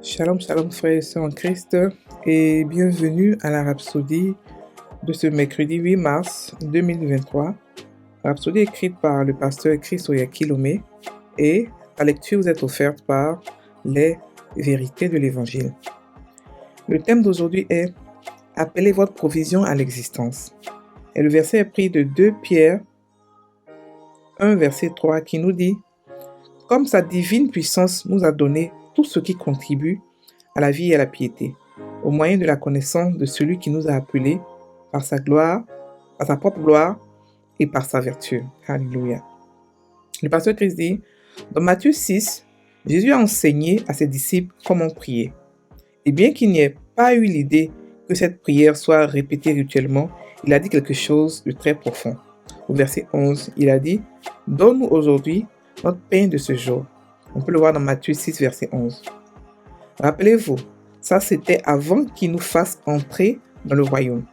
Shalom, shalom frères et sœurs en Christ et bienvenue à la Rhapsodie de ce mercredi 8 mars 2023. Rhapsodie écrite par le pasteur Chris Oyakilome et la lecture vous est offerte par les vérités de l'Évangile. Le thème d'aujourd'hui est « Appelez votre provision à l'existence ». Et le verset est pris de 2 Pierre 1 verset 3 qui nous dit « Comme sa divine puissance nous a donné tout ce qui contribue à la vie et à la piété, au moyen de la connaissance de celui qui nous a appelés par sa gloire, par sa propre gloire et par sa vertu. » Alléluia. Le pasteur Christ dit, dans Matthieu 6, Jésus a enseigné à ses disciples comment prier. Et bien qu'il n'y ait pas eu l'idée que cette prière soit répétée rituellement, il a dit quelque chose de très profond. Au verset 11, il a dit, « Donne-nous aujourd'hui notre pain de ce jour. » On peut le voir dans Matthieu 6, verset 11. Rappelez-vous, ça c'était avant qu'il nous fasse entrer dans le royaume.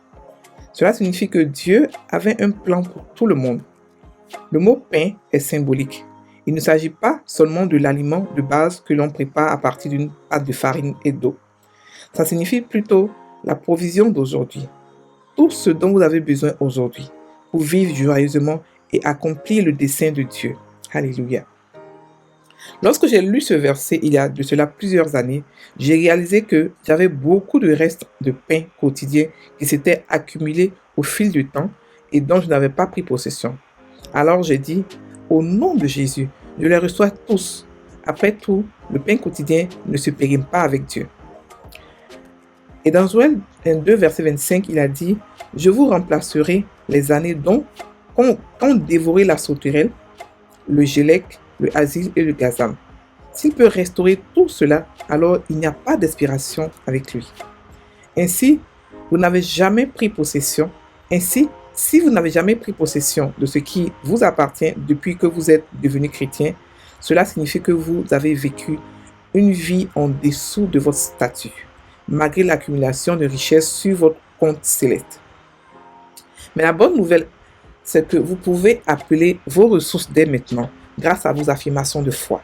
Cela signifie que Dieu avait un plan pour tout le monde. Le mot pain est symbolique. Il ne s'agit pas seulement de l'aliment de base que l'on prépare à partir d'une pâte de farine et d'eau. Ça signifie plutôt la provision d'aujourd'hui. Tout ce dont vous avez besoin aujourd'hui pour vivre joyeusement et accomplir le dessein de Dieu. Alléluia. Lorsque j'ai lu ce verset il y a de cela plusieurs années, j'ai réalisé que j'avais beaucoup de restes de pain quotidien qui s'étaient accumulés au fil du temps et dont je n'avais pas pris possession. Alors j'ai dit, au nom de Jésus, je les reçois tous. Après tout, le pain quotidien ne se périme pas avec Dieu. Et dans Joël 2, verset 25, il a dit, je vous remplacerai les années dont ont dévoré la sauterelle, le gélec, le asile et le gazam. S'il peut restaurer tout cela, alors il n'y a pas d'aspiration avec lui. Ainsi, vous n'avez jamais pris possession. Ainsi, si vous n'avez jamais pris possession de ce qui vous appartient depuis que vous êtes devenu chrétien, cela signifie que vous avez vécu une vie en dessous de votre statut, malgré l'accumulation de richesses sur votre compte céleste. Mais la bonne nouvelle, c'est que vous pouvez appeler vos ressources dès maintenant, grâce à vos affirmations de foi.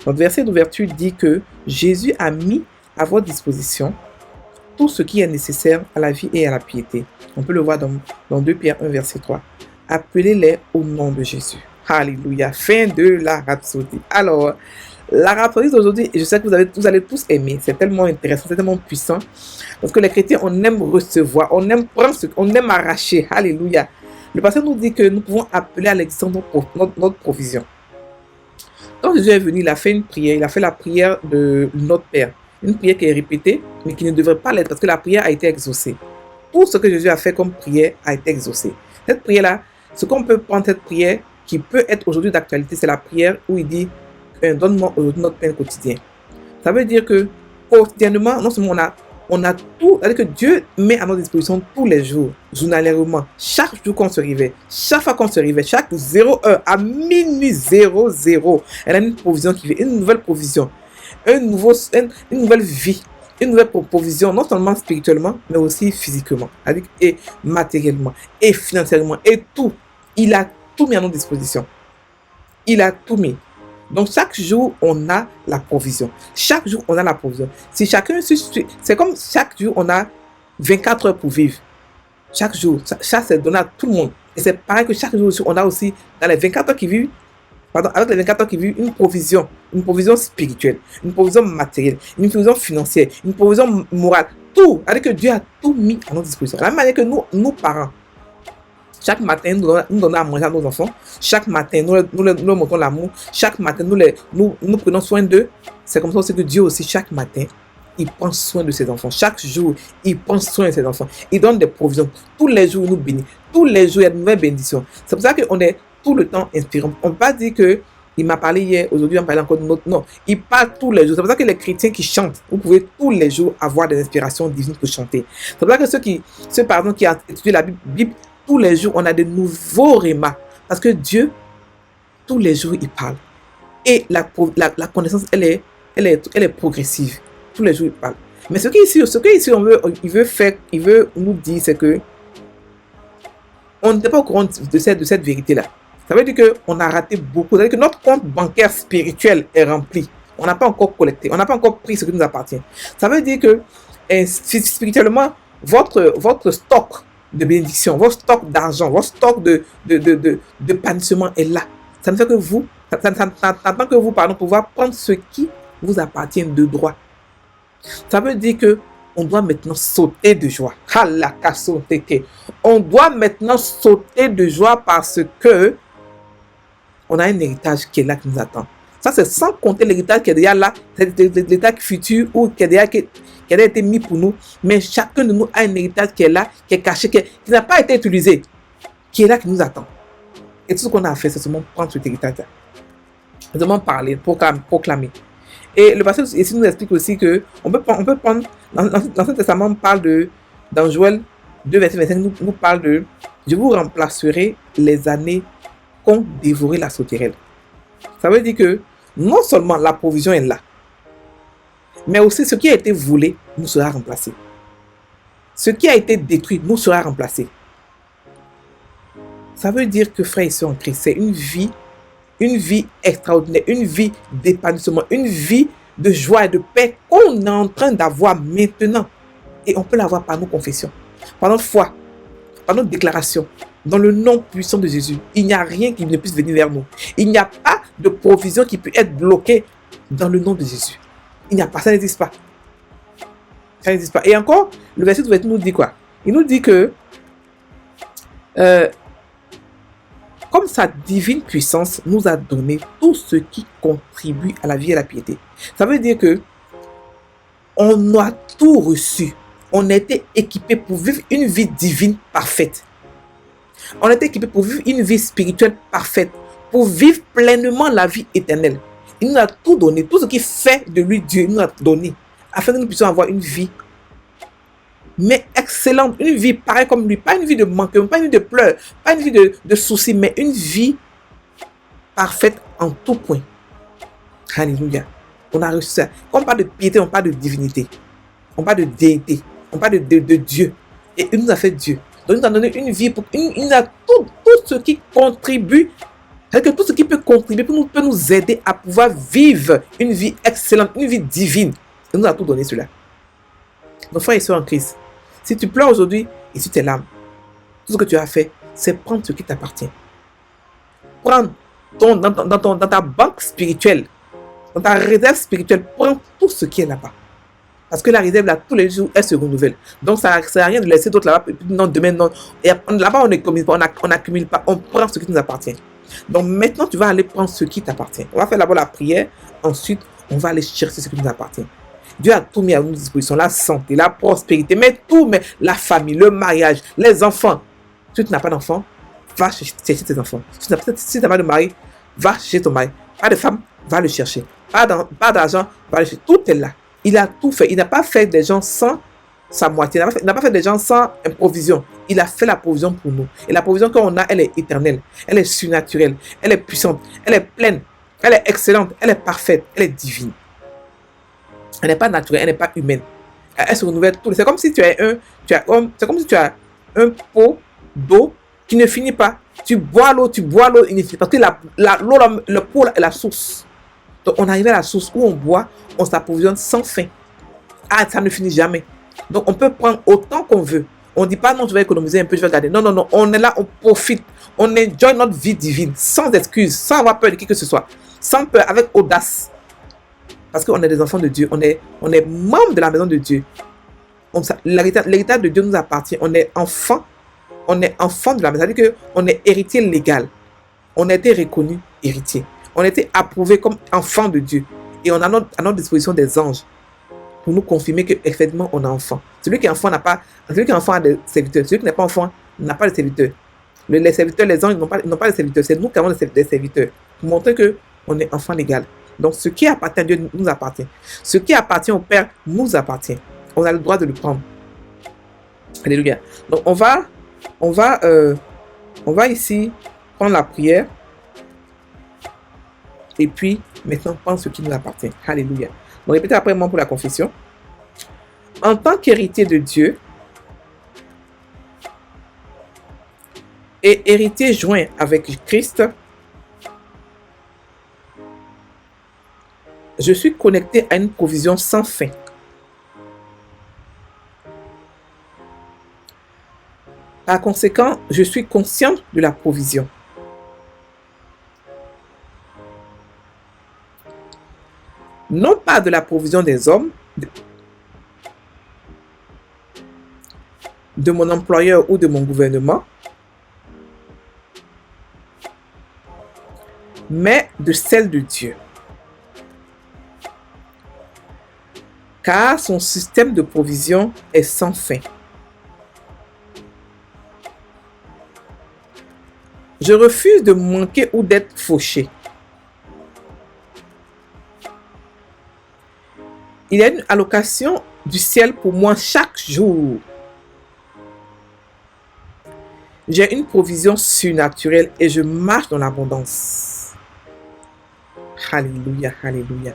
Notre verset d'ouverture dit que Jésus a mis à votre disposition tout ce qui est nécessaire à la vie et à la piété. On peut le voir dans 2 Pierre 1, verset 3. Appelez-les au nom de Jésus. Alléluia. Fin de la rhapsodie. Alors, la rhapsodie d'aujourd'hui, je sais que vous allez tous aimer. C'est tellement intéressant, c'est tellement puissant. Parce que les chrétiens, on aime recevoir, on aime prendre, on aime arracher. Alléluia. Le pasteur nous dit que nous pouvons appeler à l'existence notre provision. Quand Jésus est venu, il a fait une prière, il a fait la prière de notre Père. Une prière qui est répétée, mais qui ne devrait pas l'être parce que la prière a été exaucée. Tout ce que Jésus a fait comme prière a été exaucé. Cette prière-là, ce qu'on peut prendre cette prière, qui peut être aujourd'hui d'actualité, c'est la prière où il dit « Donne-moi aujourd'hui notre pain quotidien ». Ça veut dire que quotidiennement, non seulement on a tout, c'est-à-dire que Dieu met à notre disposition tous les jours, journalièrement, chaque jour qu'on se réveille, chaque fois qu'on se réveille, chaque 0 heure à minuit 00, elle a une provision qui vient, une nouvelle provision, une nouvelle vie, une nouvelle provision, non seulement spirituellement, mais aussi physiquement, et matériellement, et financièrement, et tout. Il a tout mis à notre disposition. Il a tout mis. Donc, chaque jour, on a la provision. Chaque jour, on a la provision. Si chacun, c'est comme chaque jour, on a 24 heures pour vivre. Chaque jour, ça c'est donné à tout le monde. Et c'est pareil que chaque jour, on a aussi, dans les 24 heures qui vivent, avec les 24 heures qui vivent, une provision spirituelle, une provision matérielle, une provision financière, une provision morale. Tout, c'est-à-dire que Dieu a tout mis à notre disposition. De la même manière que nous parents, chaque matin, nous donnons à manger à nos enfants. Chaque matin, nous leur montrons l'amour. Chaque matin, nous prenons soin d'eux. C'est comme ça aussi que Dieu aussi, chaque matin, il prend soin de ses enfants. Chaque jour, il prend soin de ses enfants. Il donne des provisions. Tous les jours, il nous bénit. Tous les jours, il y a de nouvelles bénédictions. C'est pour ça qu'on est tout le temps inspirant. On ne peut pas dire que il m'a parlé hier, aujourd'hui, on parle encore de notre... Non, il parle tous les jours. C'est pour ça que les chrétiens qui chantent, vous pouvez tous les jours avoir des inspirations divines pour chanter. C'est pour ça que ceux par exemple, qui ont étudié la Bible, tous les jours, on a de nouveaux rémas. Parce que Dieu, tous les jours, il parle. Et la connaissance, elle est progressive. Tous les jours, il parle. Mais ce qu'ici, il veut nous dire, c'est que on n'était pas au courant de cette vérité-là. Ça veut dire qu'on a raté beaucoup. Ça veut dire que notre compte bancaire spirituel est rempli. On n'a pas encore collecté. On n'a pas encore pris ce qui nous appartient. Ça veut dire que spirituellement, votre stock de bénédiction, votre stock d'argent, votre stock de panissement est là. Ça ne fait que vous, ça n'attend que vous, pardon, pouvoir prendre ce qui vous appartient de droit. Ça veut dire que on doit maintenant sauter de joie. On doit maintenant sauter de joie parce que on a un héritage qui est là, qui nous attend. Ça, c'est sans compter l'héritage qui est déjà là, c'est l'héritage futur ou qui a déjà été mis pour nous. Mais chacun de nous a un héritage qui est là, qui est caché, qui n'a pas été utilisé, qui est là, qui nous attend. Et tout ce qu'on a à faire, c'est seulement prendre cet héritage-là. C'est seulement parler, proclamer. Et le pasteur ici nous explique aussi que on peut prendre, l'Ancien Testament parle dans Joël 2, verset 25, nous parle de « Je vous remplacerai les années qu'ont dévoré la sauterelle ». Ça veut dire que non seulement la provision est là, mais aussi ce qui a été volé nous sera remplacé. Ce qui a été détruit nous sera remplacé. Ça veut dire que, frères et sœurs en Christ, c'est une vie extraordinaire, une vie d'épanouissement, une vie de joie et de paix qu'on est en train d'avoir maintenant. Et on peut l'avoir par nos confessions, par notre foi, par notre déclaration. Dans le nom puissant de Jésus, il n'y a rien qui ne puisse venir vers nous. Il n'y a pas de provision qui peut être bloquée dans le nom de Jésus. Il n'y a pas, ça n'existe pas. Ça n'existe pas. Et encore, le verset nous dit quoi? Il nous dit que comme sa divine puissance nous a donné tout ce qui contribue à la vie et à la piété. Ça veut dire que on a tout reçu. On a été équipé pour vivre une vie divine parfaite. On a été équipé pour vivre une vie spirituelle parfaite, pour vivre pleinement la vie éternelle. Il nous a tout donné, tout ce qui fait de lui Dieu, il nous a donné, afin que nous puissions avoir une vie, mais excellente, une vie pareille comme lui, pas une vie de manquement, pas une vie de pleurs, pas une vie de soucis, mais une vie parfaite en tout point. Alléluia. On a reçu ça. Quand on parle de piété, on parle de divinité, on parle de déité, on parle de Dieu. Et il nous a fait Dieu. Donc il nous a donné une vie, il a tout ce qui contribue, c'est-à-dire que tout ce qui peut contribuer, peut nous aider à pouvoir vivre une vie excellente, une vie divine. Il nous a tout donné cela. Donc frères et sœurs en Christ, si tu pleures aujourd'hui et si tu es l'âme, tout ce que tu as fait, c'est prendre ce qui t'appartient. Prendre dans ta banque spirituelle, dans ta réserve spirituelle, prends tout ce qui est là-bas. Parce que la réserve, là, tous les jours, elle se renouvelle. Donc, ça ne sert à rien de laisser d'autres là-bas. Non, demain, non. Et là-bas, on n'accumule pas. On prend ce qui nous appartient. Donc, maintenant, tu vas aller prendre ce qui t'appartient. On va faire d'abord la prière. Ensuite, on va aller chercher ce qui nous appartient. Dieu a tout mis à notre disposition. La santé, la prospérité, mais tout, mais la famille, le mariage, les enfants. Si tu n'as pas d'enfants, va chercher tes enfants. Si tu n'as pas de mari, va chercher ton mari. Pas de femme, va le chercher. Pas d'argent, va le chercher. Tout est là. Il a tout fait. Il n'a pas fait des gens sans sa moitié. Il n'a pas fait des gens sans provision. Il a fait la provision pour nous. Et la provision qu'on a, elle est éternelle. Elle est surnaturelle. Elle est puissante. Elle est pleine. Elle est excellente. Elle est parfaite. Elle est divine. Elle n'est pas naturelle. Elle n'est pas humaine. Elle se renouvelle tout. C'est comme si tu as un pot d'eau qui ne finit pas. Tu bois l'eau, il ne finit pas. Parce que l'eau, le pot est la source. Donc, on arrive à la source où on boit, on s'approvisionne sans fin. Ah, ça ne finit jamais. Donc, on peut prendre autant qu'on veut. On ne dit pas, non, je vais économiser un peu, je vais garder. Non, non, non. On est là, on profite. On enjoy notre vie divine, sans excuses, sans avoir peur de qui que ce soit. Sans peur, avec audace. Parce qu'on est des enfants de Dieu. On est membres de la maison de Dieu. L'héritage de Dieu nous appartient. On est enfant de la maison. C'est-à-dire qu'on est héritier légal. On a été reconnu héritier. On a été approuvé comme enfant de Dieu. Et on a à notre disposition des anges pour nous confirmer qu'effectivement on est enfant. Celui qui est enfant a des serviteurs. Celui qui n'est pas enfant n'a pas de serviteurs. Les serviteurs, les anges n'ont pas de serviteurs. C'est nous qui avons des serviteurs. Pour montrer qu'on est enfant légal. Donc ce qui appartient à Dieu nous appartient. Ce qui appartient au Père nous appartient. On a le droit de le prendre. Alléluia. Donc on va ici prendre la prière. Et puis, maintenant, prendre ce qui nous appartient. Alléluia. Donc, répétez après moi pour la confession. En tant qu'héritier de Dieu et héritier joint avec Christ, Je suis connecté à une provision sans fin. Par conséquent, je suis conscient de la provision. Non pas de la provision des hommes, de mon employeur ou de mon gouvernement, mais de celle de Dieu. Car son système de provision est sans fin. Je refuse de manquer ou d'être fauché. Il y a une allocation du ciel pour moi chaque jour. J'ai une provision surnaturelle et je marche dans l'abondance. Alléluia, alléluia.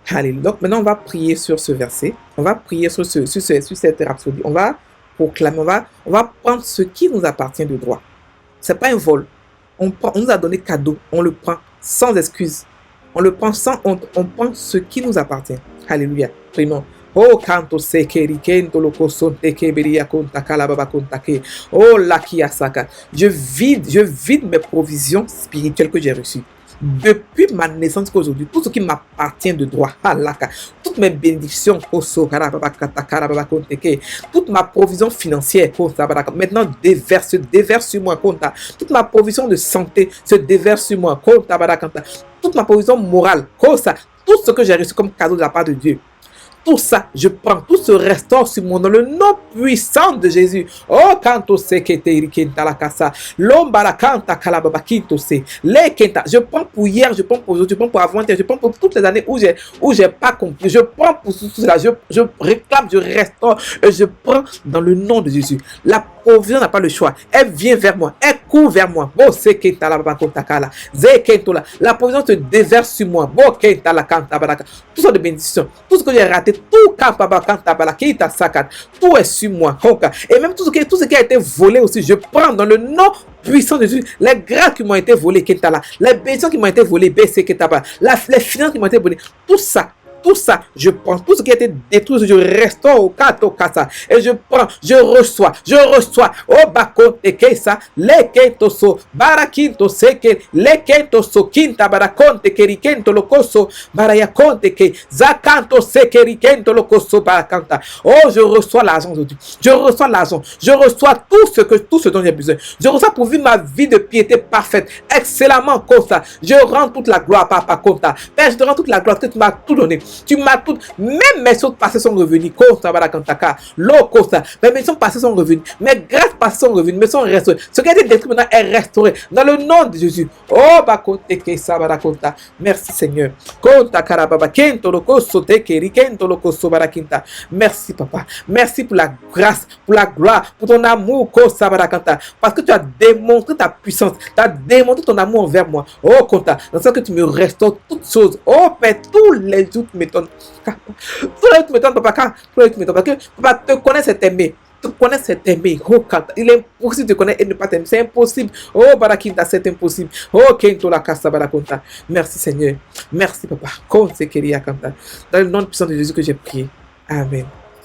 Alléluia. Donc maintenant, on va prier sur ce verset. On va prier sur cette rhapsodie. On va proclamer, on va prendre ce qui nous appartient de droit. Ce n'est pas un vol. On nous a donné cadeau. On le prend sans excuse. On le prend sans honte. On prend ce qui nous appartient. Alléluia. Prions. Oh, kanto sekeri kento loko sonte keberia konta kalababa konta ke. Oh, lakiasaka. Je vide mes provisions spirituelles que j'ai reçues. Depuis ma naissance qu'aujourd'hui, tout ce qui m'appartient de droit, toutes mes bénédictions, toute ma provision financière, maintenant déverse sur moi, toute ma provision de santé se déverse sur moi, toute ma provision morale, tout ce que j'ai reçu comme cadeau de la part de Dieu. Tout ça, je prends, tout se restaure sur moi dans le nom puissant de Jésus. Oh, kanto se kete irikenta la casa, lombara kanta kalababa kinto se, le kenta. Je prends pour hier, je prends pour aujourd'hui, je prends pour avant-hier, je prends pour toutes les années où j'ai pas compris. Je prends pour tout cela, je réclame, je restaure, et je prends dans le nom de Jésus. La provision n'a pas le choix. Elle vient vers moi, elle court vers moi. Bo se kenta la baba konta kala, ze kento la. La provision se déverse sur moi. Bo kenta la kanta baraka. Tout ça de bénédiction, tout ce que j'ai raté. Tout est sur moi. Et même tout ce qui a été volé aussi, je prends dans le nom puissant de Jésus. Les grâces qui m'ont été volées, les bénédictions qui m'ont été volées, les finances qui m'ont été volées, tout ça, je prends tout ce qui a été détruit, je restaure au kasa et je prends, je reçois, au bako teke ça, le kentoso, barakinto seke, le kentoso, kinta barakonte kerikento lokoso, barayakonte ke, zakanto sekerikento lokoso barakanta. Oh, je reçois l'argent aujourd'hui, je reçois l'argent, je reçois tout ce dont j'ai besoin, je reçois pour vivre ma vie de piété parfaite, excellemment comme ça, je rends toute la gloire, papa, Konta. Père, je te rends toute la gloire que tu m'as tout donné. Tu m'as tout, même mes choses passées sont revenues. Mes maisons passées sont revenues. Mes grâces passées sont revenues. Mais sont restaurées. Ce qui a été détruit maintenant est restauré. Dans le nom de Jésus. Oh, merci Seigneur. Merci Papa. Merci pour la grâce, pour la gloire, pour ton amour. Parce que tu as démontré ta puissance. Tu as démontré ton amour envers moi. Oh, Konta. Dans ce que tu me restaures toutes choses. Oh, Père, tous les jours tu m'étonnes. Tous les jours tu m'étonnes, Papa. Tous les jours tu m'étonnes. Parce que Papa te connaît, c'est aimer. Te connaît, c'est aimer. Oh, Kanta. Il est impossible de te connaître et ne pas t'aimer. C'est impossible. Oh, Barakinta, c'est impossible. Oh, Kento la Kassa Barakonta. Merci Seigneur. Merci Papa. Dans le nom puissant de Jésus que j'ai prié. Amen.